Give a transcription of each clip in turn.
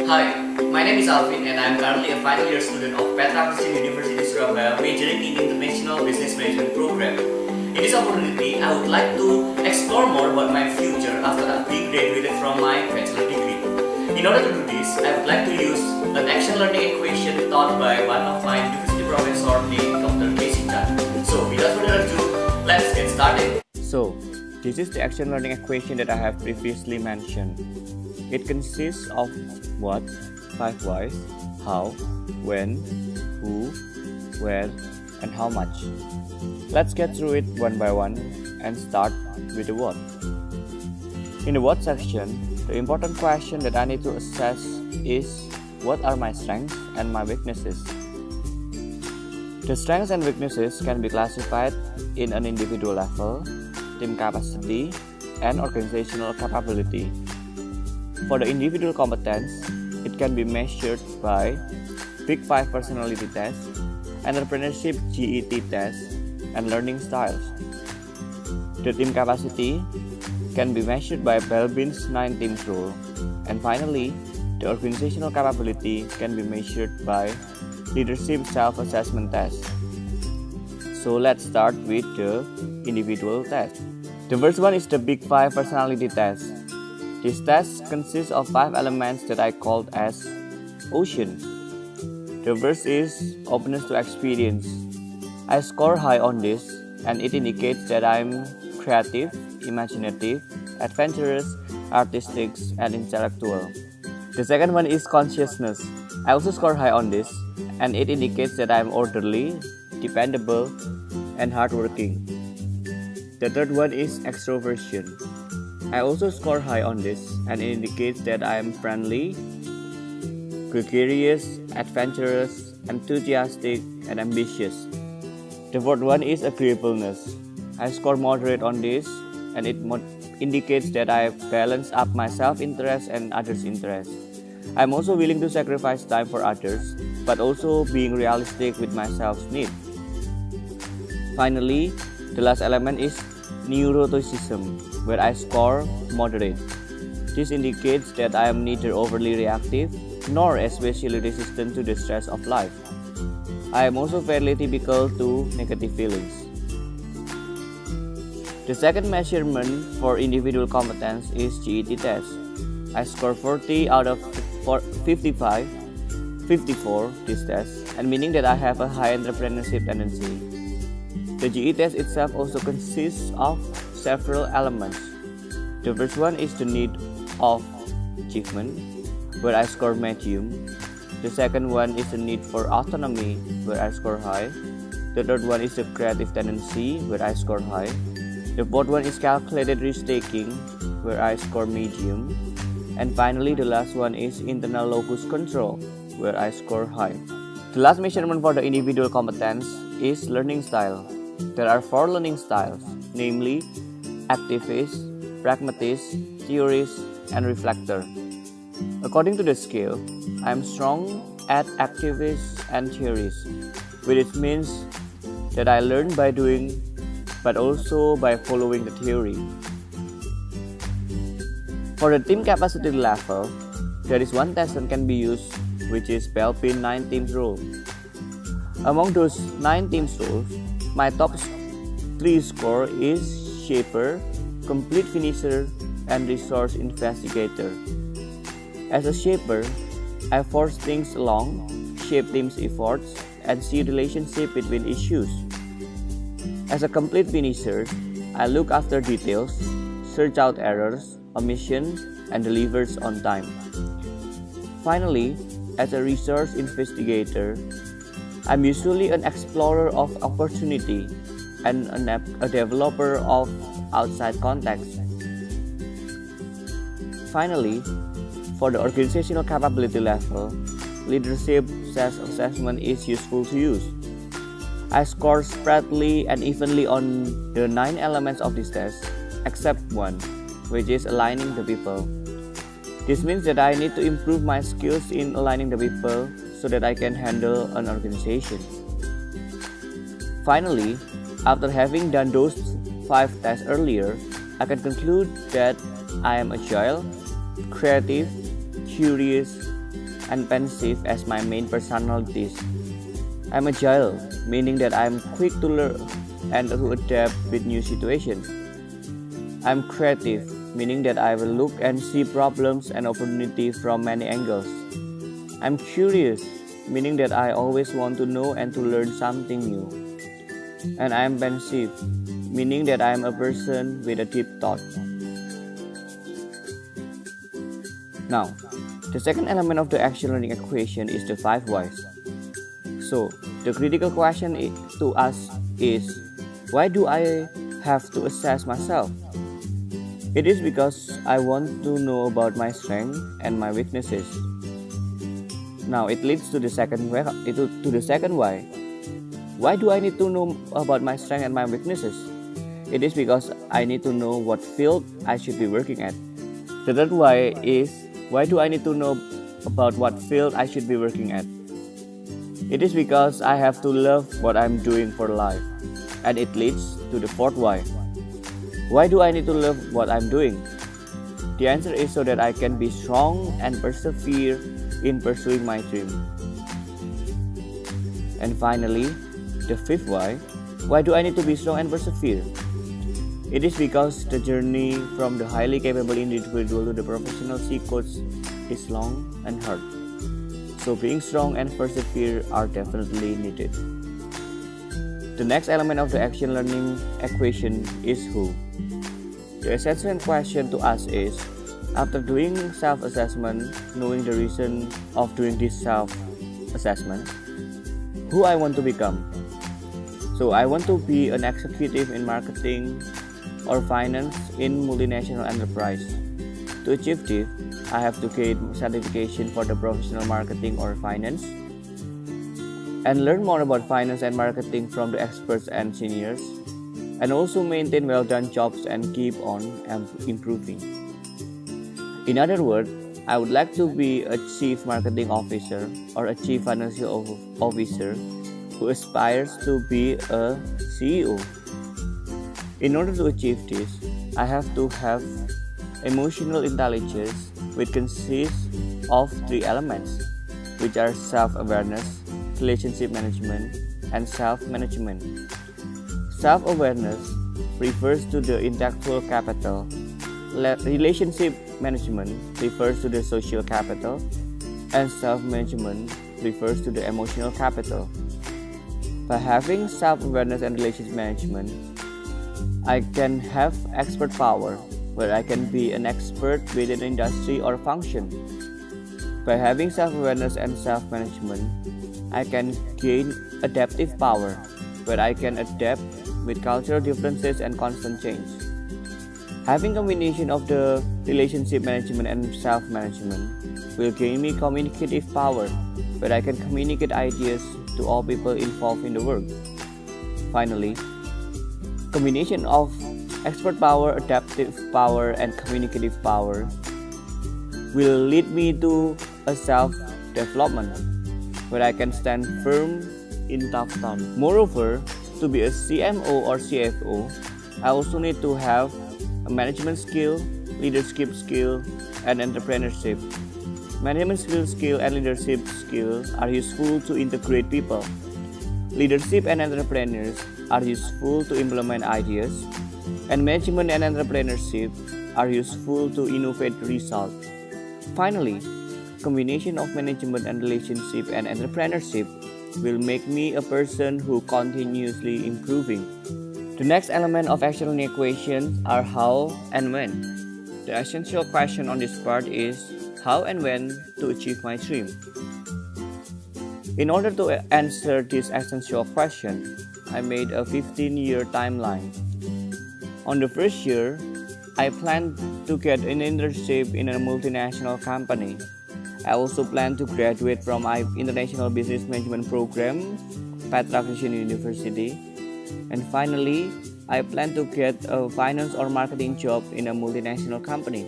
Hi, my name is Alvin and I am currently a final year student of Petra Christian University Surabaya majoring in International Business Management program. In this opportunity, I would like to explore more about my future after I graduated from my bachelor degree. In order to do this, I would like to use an action learning equation taught by one of my university professor named Dr. Casey Chan. So without further ado, let's get started. So, this is the action learning equation that I have previously mentioned. It consists of what, 5 whys, how, when, who, where, and how much. Let's get through it one by one and start with the what. In the what section, the important question that I need to assess is what are my strengths and my weaknesses. The strengths and weaknesses can be classified in an individual level, team capacity, and organizational capability. For the individual competence, it can be measured by Big 5 personality test, entrepreneurship GET test, and learning styles. The team capacity can be measured by Belbin's 9 teams rule. And finally, the organizational capability can be measured by leadership self-assessment test. So let's start with the individual test. The first one is the Big 5 personality test. This test consists of 5 elements that I called as ocean. The first is openness to experience. I score high on this and it indicates that I'm creative, imaginative, adventurous, artistic, and intellectual. The second one is consciousness. I also score high on this and it indicates that I'm orderly, dependable, and hardworking. The third one is extroversion. I also score high on this and it indicates that I am friendly, gregarious, adventurous, enthusiastic, and ambitious. The fourth one is agreeableness. I score moderate on this and it indicates that I balance up my self-interest and others' interest. I'm also willing to sacrifice time for others, but also being realistic with my self-need. Finally, the last element is neuroticism, where I score moderate. This indicates that I am neither overly reactive nor especially resistant to the stress of life. I am also fairly typical to negative feelings. The second measurement for individual competence is GET test. I score 40 out of 54 this test, and meaning that I have a high entrepreneurship tendency. The GE test itself also consists of several elements. The first one is the need of achievement, where I score medium. The second one is the need for autonomy, where I score high. The third one is the creative tendency, where I score high. The fourth one is calculated risk-taking, where I score medium. And finally, the last one is internal locus control, where I score high. The last measurement for the individual competence is learning style. There are 4 learning styles, namely activist, pragmatist, theorist, and reflector. According to the scale, I am strong at activist and theorist, which means that I learn by doing, but also by following the theory. For the team capacity level, there is one test that can be used, which is Belbin 9 teams rule. Among those 9 teams rules, my top 3 score is shaper, complete finisher, and resource investigator. As a shaper, I force things along, shape team's efforts, and see relationship between issues. As a complete finisher, I look after details, search out errors, omissions, and delivers on time. Finally, as a resource investigator, I'm usually an explorer of opportunity and a developer of outside context. Finally, for the organizational capability level, leadership self-assessment is useful to use. I score spreadly and evenly on the 9 elements of this test, except one, which is aligning the people. This means that I need to improve my skills in aligning the people so that I can handle an organization. Finally, after having done those 5 tests earlier, I can conclude that I am agile, creative, curious, and pensive as my main personalities. I'm agile, meaning that I'm quick to learn and to adapt with new situations. I'm creative, meaning that I will look and see problems and opportunities from many angles. I'm curious, meaning that I always want to know and to learn something new. And I'm pensive, meaning that I'm a person with a deep thought. Now, the second element of the action learning equation is the 5 whys. So, the critical question to us is, why do I have to assess myself? It is because I want to know about my strengths and my weaknesses. Now it leads to the second why. Why do I need to know about my strengths and my weaknesses? It is because I need to know what field I should be working at. The third why is, why do I need to know about what field I should be working at? It is because I have to love what I'm doing for life. And it leads to the fourth why. Why do I need to love what I'm doing? The answer is so that I can be strong and persevere in pursuing my dream. And finally, the fifth why do I need to be strong and persevere? It is because the journey from the highly capable individual to the professional sea coach is long and hard. So being strong and persevere are definitely needed. The next element of the action learning equation is who. The essential question to us is, after doing self-assessment, knowing the reason of doing this self-assessment, who I want to become. So I want to be an executive in marketing or finance in multinational enterprise. To achieve this, I have to gain certification for the professional marketing or finance and learn more about finance and marketing from the experts and seniors, and also maintain well-done jobs and keep on improving. In other words, I would like to be a chief marketing officer or a chief financial officer who aspires to be a CEO. In order to achieve this, I have to have emotional intelligence, which consists of 3 elements, which are self-awareness, relationship management, and self-management. Self-awareness refers to the intellectual capital. Relationship management refers to the social capital, and self-management refers to the emotional capital. By having self-awareness and relationship management, I can have expert power, where I can be an expert within an industry or function. By having self-awareness and self-management, I can gain adaptive power, where I can adapt with cultural differences and constant change. Having a combination of the relationship management and self-management will gain me communicative power, where I can communicate ideas to all people involved in the work. Finally, combination of expert power, adaptive power, and communicative power will lead me to a self-development, where I can stand firm in tough times. Moreover, to be a CMO or CFO, I also need to have a management skill, leadership skill, and entrepreneurship. Management skill and leadership skill are useful to integrate people. Leadership and entrepreneurs are useful to implement ideas, and management and entrepreneurship are useful to innovate results. Finally, combination of management and relationship and entrepreneurship will make me a person who continuously improving. The next element of action learning equation are how and when. The essential question on this part is how and when to achieve my dream. In order to answer this essential question, I made a 15-year timeline. On the first year, I plan to get an internship in a multinational company. I also plan to graduate from my International Business Management Program, Petra Christian University. And finally, I plan to get a finance or marketing job in a multinational company.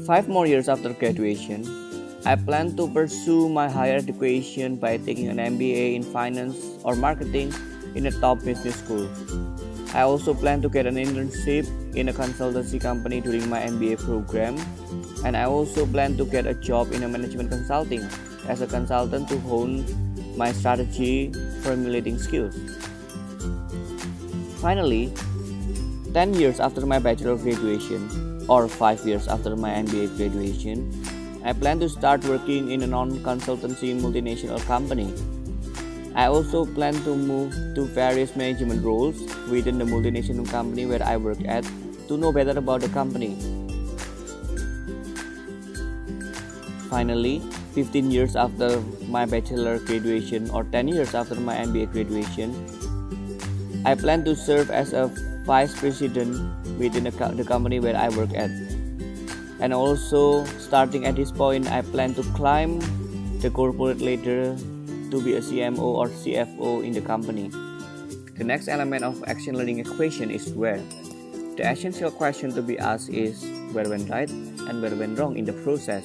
5 more years after graduation, I plan to pursue my higher education by taking an MBA in finance or marketing in a top business school. I also plan to get an internship in a consultancy company during my MBA program, and I also plan to get a job in a management consulting as a consultant to hone my strategy formulating skills. Finally, 10 years after my bachelor graduation or 5 years after my MBA graduation, I plan to start working in a non-consultancy multinational company. I also plan to move to various management roles within the multinational company where I work at to know better about the company. Finally, 15 years after my bachelor graduation or 10 years after my MBA graduation, I plan to serve as a vice president within the company where I work at. And also, starting at this point, I plan to climb the corporate ladder to be a CMO or CFO in the company. The next element of action learning equation is where. The essential question to be asked is where went right and where went wrong in the process.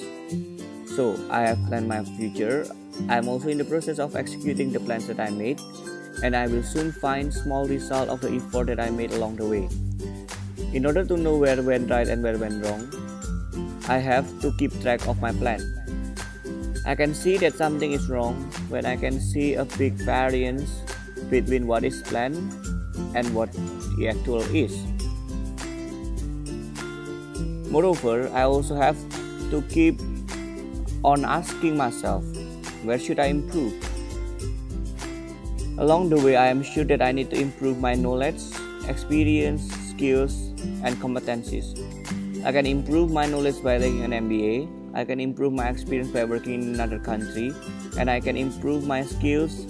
So, I have planned my future. I am also in the process of executing the plans that I made, and I will soon find small result of the effort that I made along the way. In order to know where went right and where went wrong, I have to keep track of my plan. I can see that something is wrong when I can see a big variance between what is planned and what the actual is. Moreover, I also have to keep on asking myself, where should I improve? Along the way, I am sure that I need to improve my knowledge, experience, skills, and competencies. I can improve my knowledge by taking an MBA. I can improve my experience by working in another country, and I can improve my skills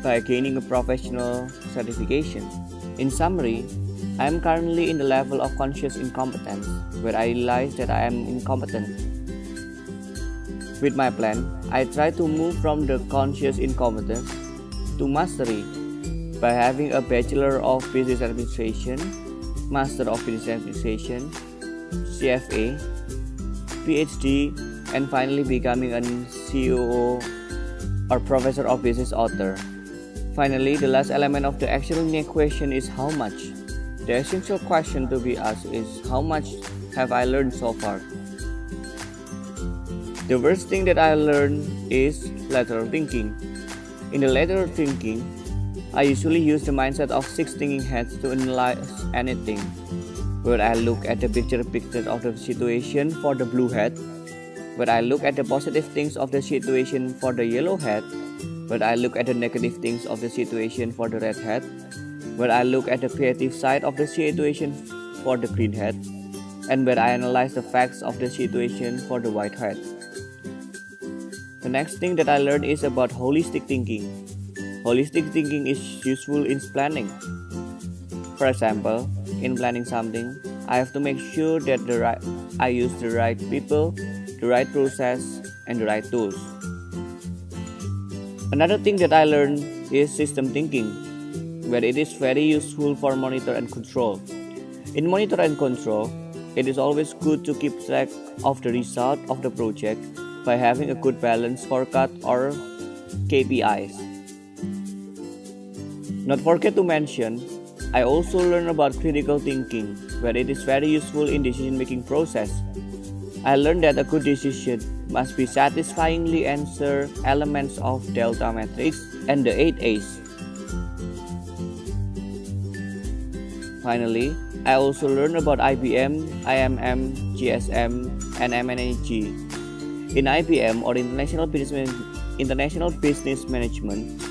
by gaining a professional certification. In summary, I am currently in the level of conscious incompetence, where I realize that I am incompetent. With my plan, I try to move from the conscious incompetence to mastery by having a Bachelor of Business Administration, Master of Business Administration, CFA, PhD, and finally becoming a COO or Professor of Business Author. Finally, the last element of the action learning equation is how much. The essential question to be asked is how much have I learned so far? The first thing that I learned is lateral thinking. In the lateral thinking, I usually use the mindset of 6 thinking heads to analyze anything, where I look at the bigger picture of the situation for the blue head, where I look at the positive things of the situation for the yellow head, where I look at the negative things of the situation for the red head, where I look at the creative side of the situation for the green head, and where I analyze the facts of the situation for the white head. The next thing that I learned is about holistic thinking. Holistic thinking is useful in planning. For example, in planning something, I have to make sure that I use the right people, the right process, and the right tools. Another thing that I learned is system thinking, where it is very useful for monitor and control. In monitor and control, it is always good to keep track of the result of the project by having a good balance scorecard or KPIs. Not forget to mention, I also learned about critical thinking, where it is very useful in decision-making process. I learned that a good decision must be satisfyingly answer elements of delta matrix and the 8 A's. Finally, I also learned about IBM, IMM, GSM, and MNAG. In IBM or International Business Management,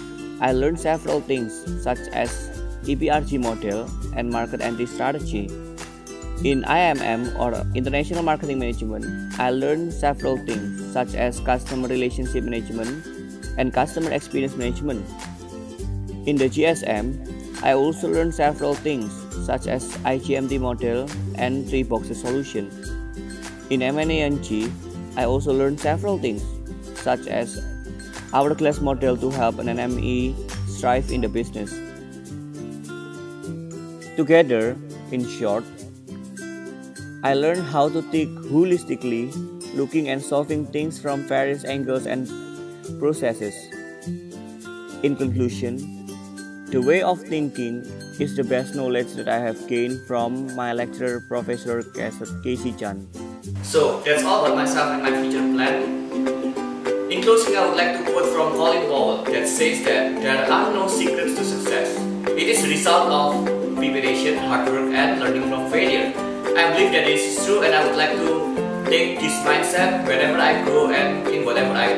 I learned several things such as EPRG model and market entry strategy. In IMM or International Marketing Management, I learned several things such as customer relationship management and customer experience management. In the GSM, I also learned several things such as IGMT model and 3 boxes solution. In MNAG, I also learned several things such as hourglass model to help an NME strive in the business. Together, in short, I learned how to think holistically, looking and solving things from various angles and processes. In conclusion, The way of thinking is the best knowledge that I have gained from my lecturer, Professor Casey Chan. So that's all about myself and my future plan. In closing, I would like to quote from Colin Powell that says that there are no secrets to success. It is the result of preparation, hard work, and learning from failure. I believe that this is true, and I would like to take this mindset whenever I go and in whatever I